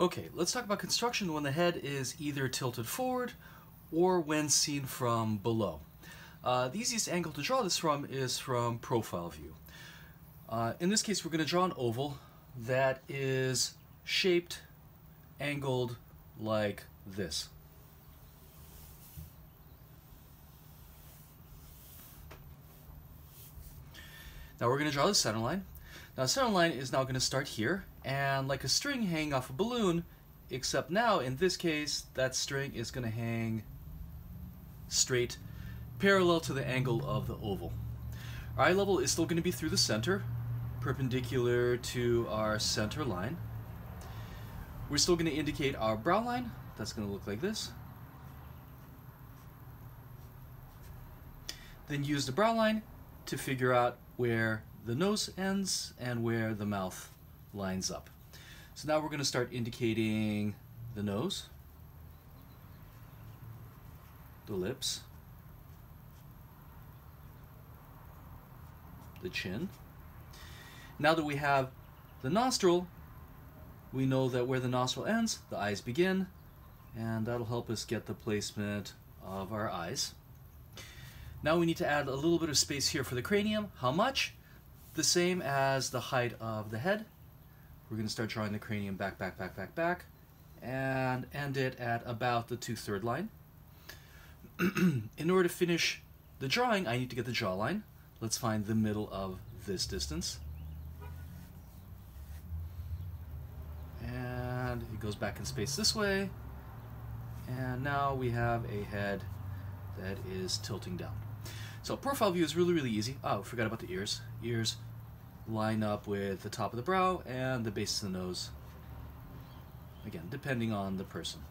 Okay, let's talk about construction when the head is either tilted forward or when seen from below. The easiest angle to draw this from is from profile view. In this case, we're going to draw an oval that is shaped, angled like this. Now we're going to draw the center line. Now the center line is now going to start here, and like a string hanging off a balloon, except now in this case that string is going to hang straight, parallel to the angle of the oval. Our eye level is still going to be through the center, perpendicular to our center line. We're still going to indicate our brow line. That's going to look like this. Then use the brow line to figure out where the nose ends and where the mouth lines up. So now we're going to start indicating the nose, the lips, the chin. Now that we have the nostril, we know that where the nostril ends, the eyes begin, and that'll help us get the placement of our eyes. Now we need to add a little bit of space here for the cranium. How much? The same as the height of the head. We're going to start drawing the cranium back, and end it at about the 2/3 line. In order to finish the drawing, I need to get the jawline. Let's find the middle of this distance. And it goes back in space this way. And now we have a head that is tilting down. So profile view is really, really easy. Oh, forgot about the ears. Ears line up with the top of the brow and the base of the nose. Again, depending on the person.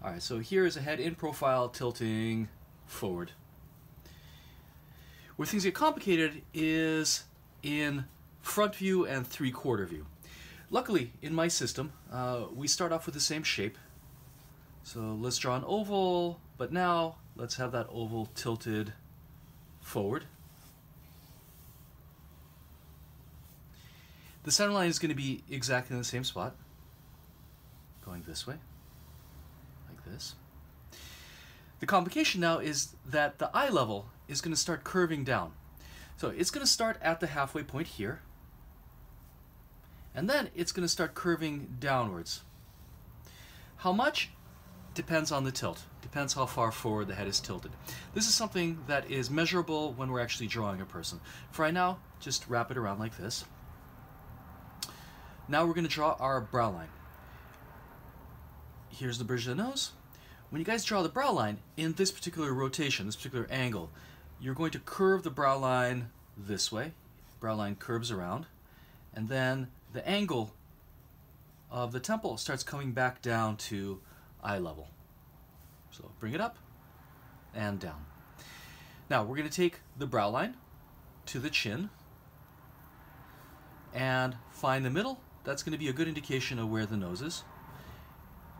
Alright, so here is a head in profile tilting forward. Where things get complicated is in front view and 3/4 view. Luckily, in my system, we start off with the same shape. So let's draw an oval, but now let's have that oval tilted forward. The center line is going to be exactly in the same spot, going this way, like this. The complication now is that the eye level is going to start curving down. So it's going to start at the halfway point here, and then it's going to start curving downwards. How much? Depends on the tilt. Depends how far forward the head is tilted. This is something that is measurable when we're actually drawing a person. For right now, just wrap it around like this. Now we're going to draw our brow line. Here's the bridge of the nose. When you guys draw the brow line, in this particular rotation, this particular angle, you're going to curve the brow line this way. Brow line curves around, and then the angle of the temple starts coming back down to eye level. So bring it up and down. Now we're going to take the brow line to the chin and find the middle. That's going to be a good indication of where the nose is.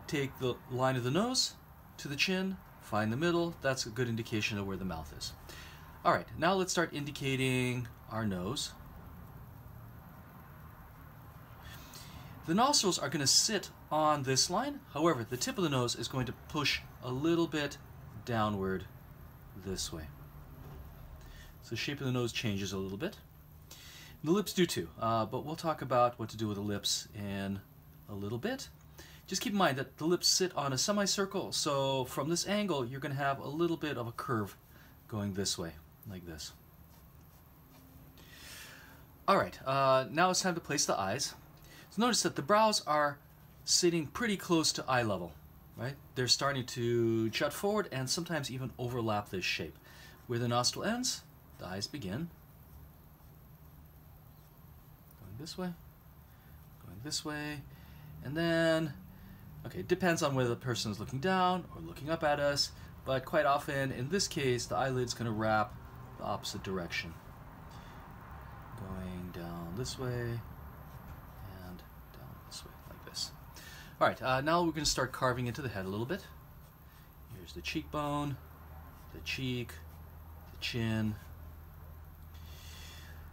Take the line of the nose to the chin, find the middle. That's a good indication of where the mouth is. Alright, now let's start indicating our nose. The nostrils are going to sit on this line. However, the tip of the nose is going to push a little bit downward this way. So the shape of the nose changes a little bit. The lips do too, but we'll talk about what to do with the lips in a little bit. Just keep in mind that the lips sit on a semicircle, so from this angle you're going to have a little bit of a curve going this way, like this. Alright, now it's time to place the eyes. So notice that the brows are sitting pretty close to eye level, right? They're starting to jut forward and sometimes even overlap this shape. Where the nostril ends, the eyes begin. Going this way, and then, okay, it depends on whether the person is looking down or looking up at us, but quite often, in this case, the eyelid's going to wrap the opposite direction. Going down this way, like this. Alright, now we're going to start carving into the head a little bit. Here's the cheekbone, the cheek, the chin.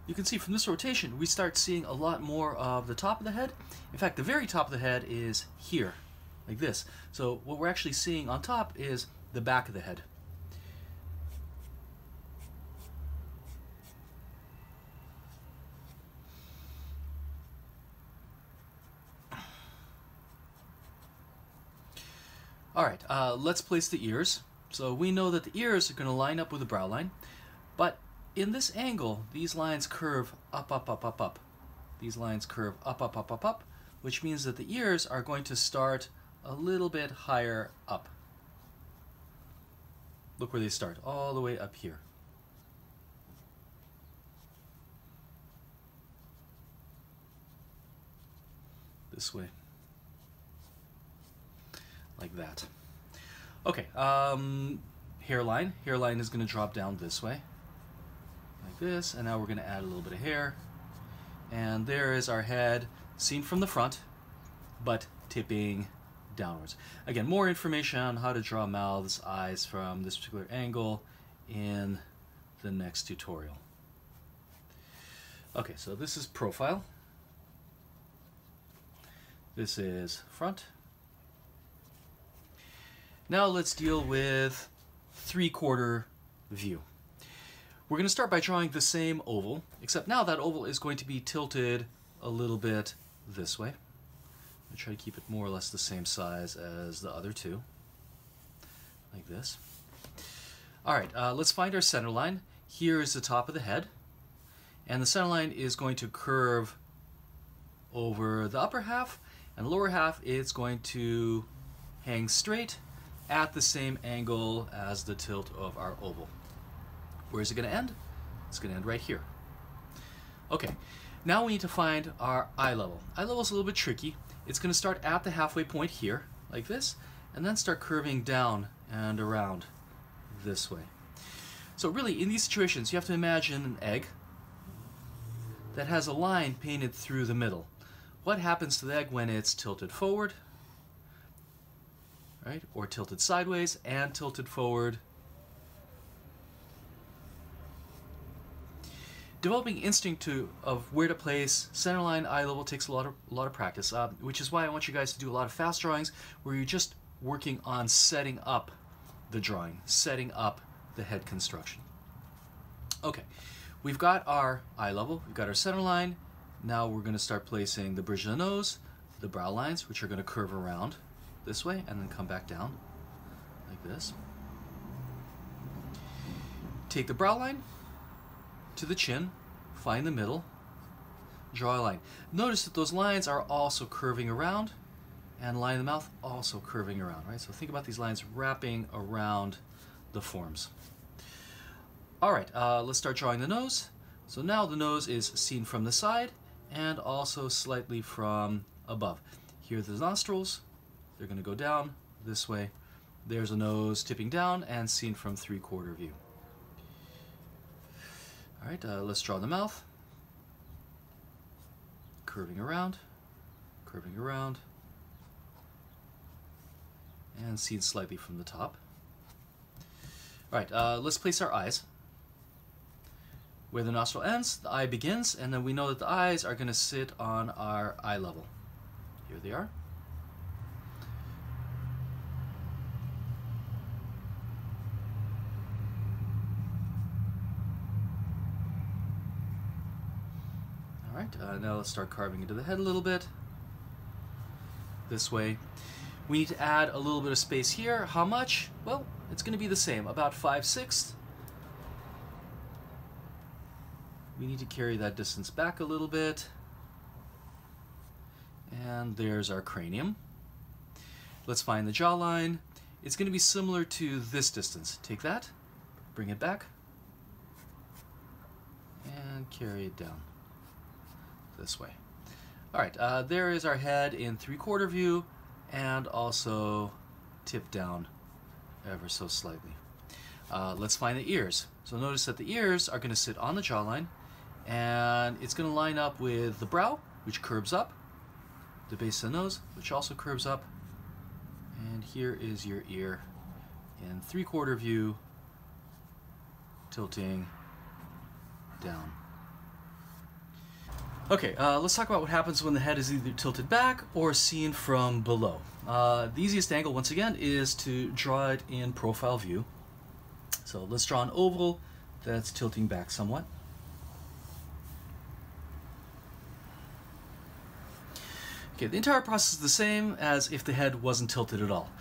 you can see from this rotation, we start seeing a lot more of the top of the head. In fact, the very top of the head is here, like this. So what we're actually seeing on top is the back of the head. All right, let's place the ears. So we know that the ears are going to line up with the brow line, but in this angle, these lines curve up, up, up, up, up. These lines curve up, up, up, up, up, which means that the ears are going to start a little bit higher up. Look where they start, all the way up here. This way. Like that. Okay, hairline. Hairline is going to drop down this way. Like this, and now we're going to add a little bit of hair. And there is our head, seen from the front, but tipping downwards. Again, more information on how to draw mouths, eyes from this particular angle in the next tutorial. Okay, so this is profile. This is front. Now let's deal with 3/4 view. We're going to start by drawing the same oval, except now that oval is going to be tilted a little bit this way. I'm going to try to keep it more or less the same size as the other two, like this. All right, let's find our center line. Here is the top of the head, and the center line is going to curve over the upper half, and the lower half is going to hang straight at the same angle as the tilt of our oval. Where is it going to end? It's going to end right here. Okay, now we need to find our eye level. Eye level is a little bit tricky. It's going to start at the halfway point here, like this, and then start curving down and around this way. So really, in these situations, you have to imagine an egg that has a line painted through the middle. What happens to the egg when it's tilted forward, right, or tilted sideways and tilted forward? Developing instinct of where to place center line, eye level takes a lot of practice, which is why I want you guys to do a lot of fast drawings where you're just working on setting up the drawing, setting up the head construction. Okay, we've got our eye level, we've got our center line. Now we're going to start placing the bridge of the nose, the brow lines, which are going to curve around this way and then come back down like this. Take the brow line to the chin, find the middle, draw a line. Notice that those lines are also curving around, and the line of the mouth also curving around, right? So think about these lines wrapping around the forms. All right, let's start drawing the nose. So now the nose is seen from the side and also slightly from above. Here are the nostrils. They're going to go down this way. There's a nose tipping down and seen from 3/4 view. All right, let's draw the mouth. Curving around, and seen slightly from the top. All right, let's place our eyes. Where the nostril ends, the eye begins, and then we know that the eyes are going to sit on our eye level. Here they are. Now let's start carving into the head a little bit. This way. We need to add a little bit of space here. How much? Well, it's going to be the same, about 5/6. We need to carry that distance back a little bit. And there's our cranium. Let's find the jawline. It's going to be similar to this distance. Take that, bring it back, and carry it down this way. All right, there is our head in 3/4 view and also tipped down ever so slightly. Let's find the ears. So notice that the ears are going to sit on the jawline, and it's going to line up with the brow, which curves up, the base of the nose, which also curves up, and here is your ear in 3/4 view, tilting down. Okay, let's talk about what happens when the head is either tilted back or seen from below. The easiest angle, once again, is to draw it in profile view. So let's draw an oval that's tilting back somewhat. Okay, the entire process is the same as if the head wasn't tilted at all.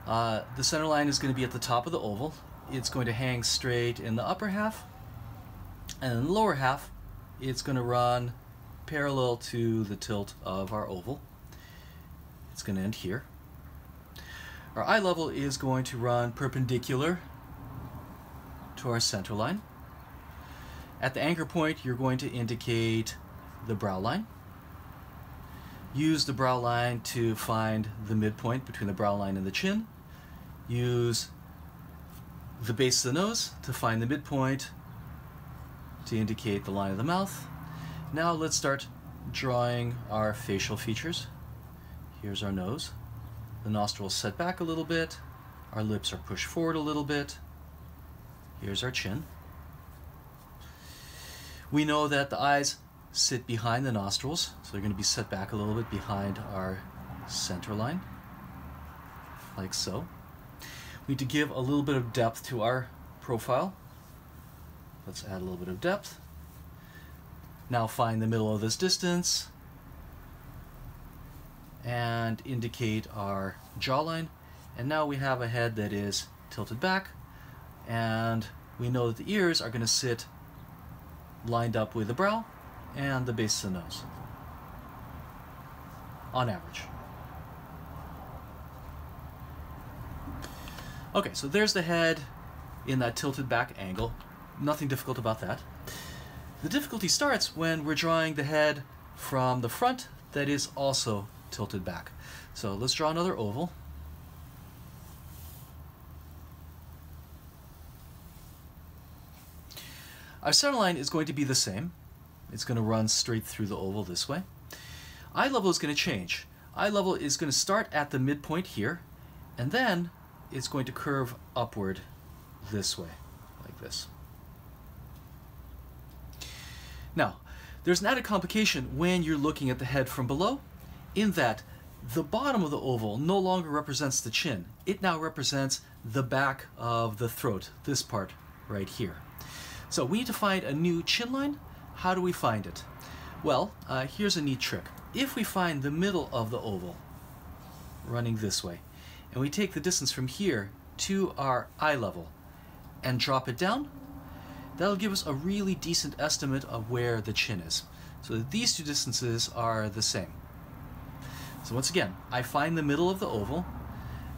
The center line is going to be at the top of the oval. It's going to hang straight in the upper half, and in the lower half, it's going to run parallel to the tilt of our oval. It's going to end here. Our eye level is going to run perpendicular to our center line. At the anchor point, you're going to indicate the brow line. Use the brow line to find the midpoint between the brow line and the chin. Use the base of the nose to find the midpoint to indicate the line of the mouth. Now let's start drawing our facial features. Here's our nose. The nostrils set back a little bit. Our lips are pushed forward a little bit. Here's our chin. We know that the eyes sit behind the nostrils, so they're going to be set back a little bit behind our center line, like so. We need to give a little bit of depth to our profile. Let's add a little bit of depth. Now find the middle of this distance and indicate our jawline. And now we have a head that is tilted back, and we know that the ears are going to sit lined up with the brow and the base of the nose, on average. Okay, so there's the head in that tilted back angle. Nothing difficult about that. The difficulty starts when we're drawing the head from the front that is also tilted back. So let's draw another oval. Our center line is going to be the same. It's going to run straight through the oval this way. Eye level is going to change. Eye level is going to start at the midpoint here, and then it's going to curve upward this way, like this. Now, there's an added complication when you're looking at the head from below, in that the bottom of the oval no longer represents the chin. It now represents the back of the throat, this part right here. So we need to find a new chin line. How do we find it? Well, here's a neat trick. If we find the middle of the oval running this way, and we take the distance from here to our eye level and drop it down, that'll give us a really decent estimate of where the chin is. So that these two distances are the same. So once again, I find the middle of the oval,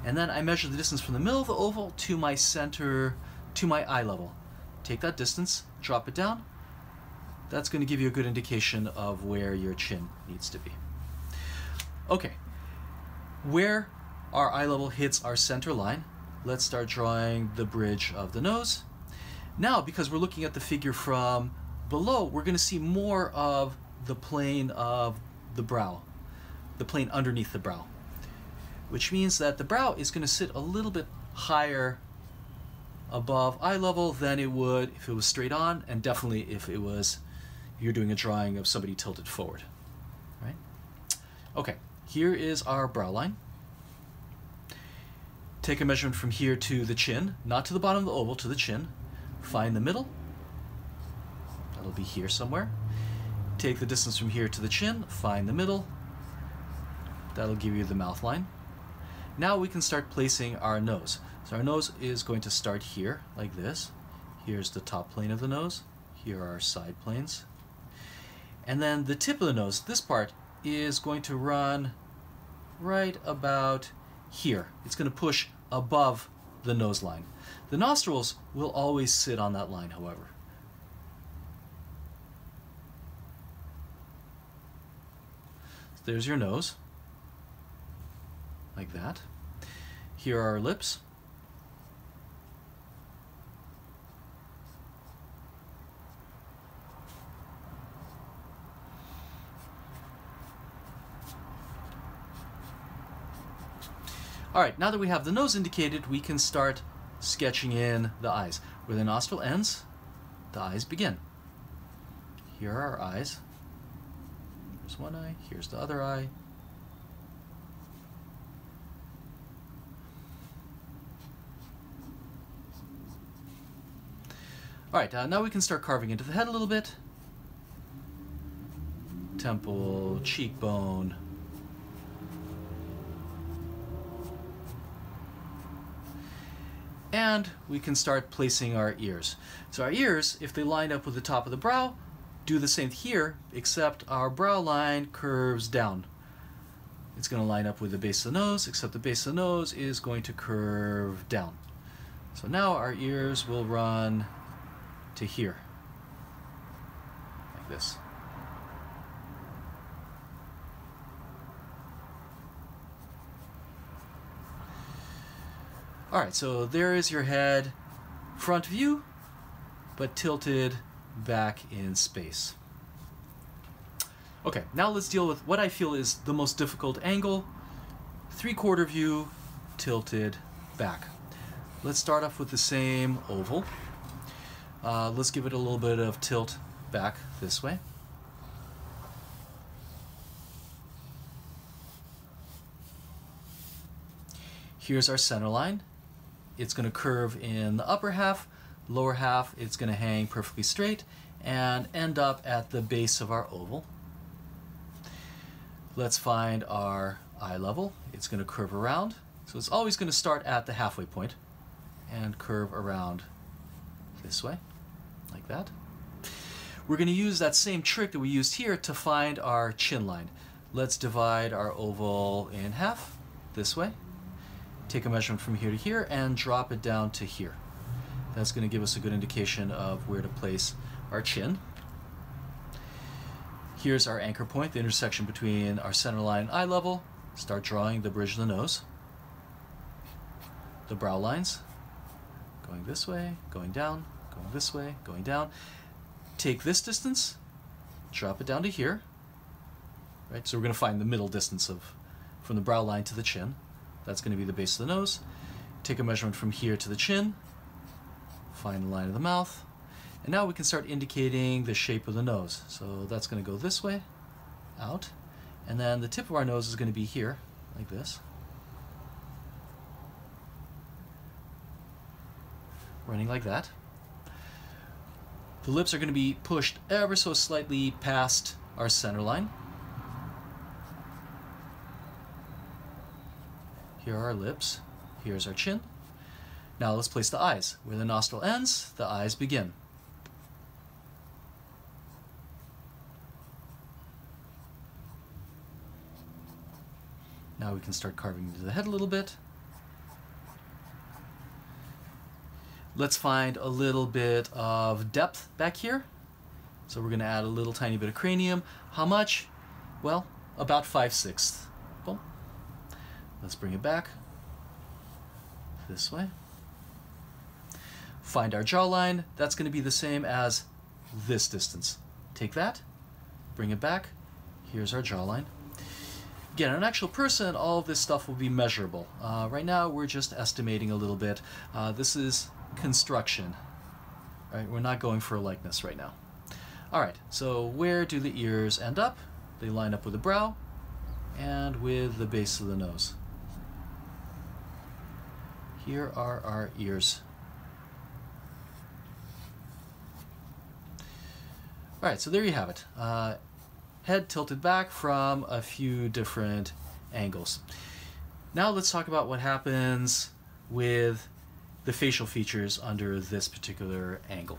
and then I measure the distance from the middle of the oval to my center, to my eye level. Take that distance, drop it down. That's going to give you a good indication of where your chin needs to be. Okay, where our eye level hits our center line, let's start drawing the bridge of the nose. Now, because we're looking at the figure from below, we're going to see more of the plane of the brow, the plane underneath the brow, which means that the brow is going to sit a little bit higher above eye level than it would if it was straight on, and definitely if it was, you're doing a drawing of somebody tilted forward, right? Okay, here is our brow line. Take a measurement from here to the chin, not to the bottom of the oval, to the chin. Find the middle. That'll be here somewhere. Take the distance from here to the chin, find the middle. That'll give you the mouth line. Now we can start placing our nose. So our nose is going to start here, like this. Here's the top plane of the nose. Here are our side planes. And then the tip of the nose, this part, is going to run right about here. It's going to push above the nose line. The nostrils will always sit on that line, however. So there's your nose, like that. Here are our lips. All right, now that we have the nose indicated, we can start sketching in the eyes. Where the nostril ends, the eyes begin. Here are our eyes. There's one eye, here's the other eye. Alright, now we can start carving into the head a little bit. Temple, cheekbone. And we can start placing our ears. So our ears, if they line up with the top of the brow, do the same here, except our brow line curves down. It's going to line up with the base of the nose, except the base of the nose is going to curve down. So now our ears will run to here, like this. Alright, so there is your head, front view, but tilted back in space. Okay, now let's deal with what I feel is the most difficult angle, 3/4 view, tilted back. Let's start off with the same oval. Let's give it a little bit of tilt back this way. Here's our center line. It's going to curve in the upper half, lower half it's going to hang perfectly straight and end up at the base of our oval. Let's find our eye level. It's going to curve around. So it's always going to start at the halfway point and curve around this way, like that. We're going to use that same trick that we used here to find our chin line. Let's divide our oval in half this way. Take a measurement from here to here and drop it down to here. That's going to give us a good indication of where to place our chin. Here's our anchor point, the intersection between our center line and eye level. Start drawing the bridge of the nose. The brow lines, going this way, going down, going this way, going down. Take this distance, drop it down to here. Right, so we're going to find the middle distance from the brow line to the chin. That's going to be the base of the nose. Take a measurement from here to the chin. Find the line of the mouth. And now we can start indicating the shape of the nose. So that's going to go this way, out. And then the tip of our nose is going to be here, like this. Running like that. The lips are going to be pushed ever so slightly past our center line. Here are our lips. Here's our chin. Now let's place the eyes. Where the nostril ends, the eyes begin. Now we can start carving into the head a little bit. Let's find a little bit of depth back here. So we're going to add a little tiny bit of cranium. How much? Well, about 5/6. Boom. Let's bring it back this way. Find our jawline. That's going to be the same as this distance. Take that, bring it back. Here's our jawline. Again, an actual person, all of this stuff will be measurable. Right now, we're just estimating a little bit. This is construction. Right? We're not going for a likeness right now. All right, so where do the ears end up? They line up with the brow and with the base of the nose. Here are our ears. All right, so there you have it. Head tilted back from a few different angles. Now let's talk about what happens with the facial features under this particular angle.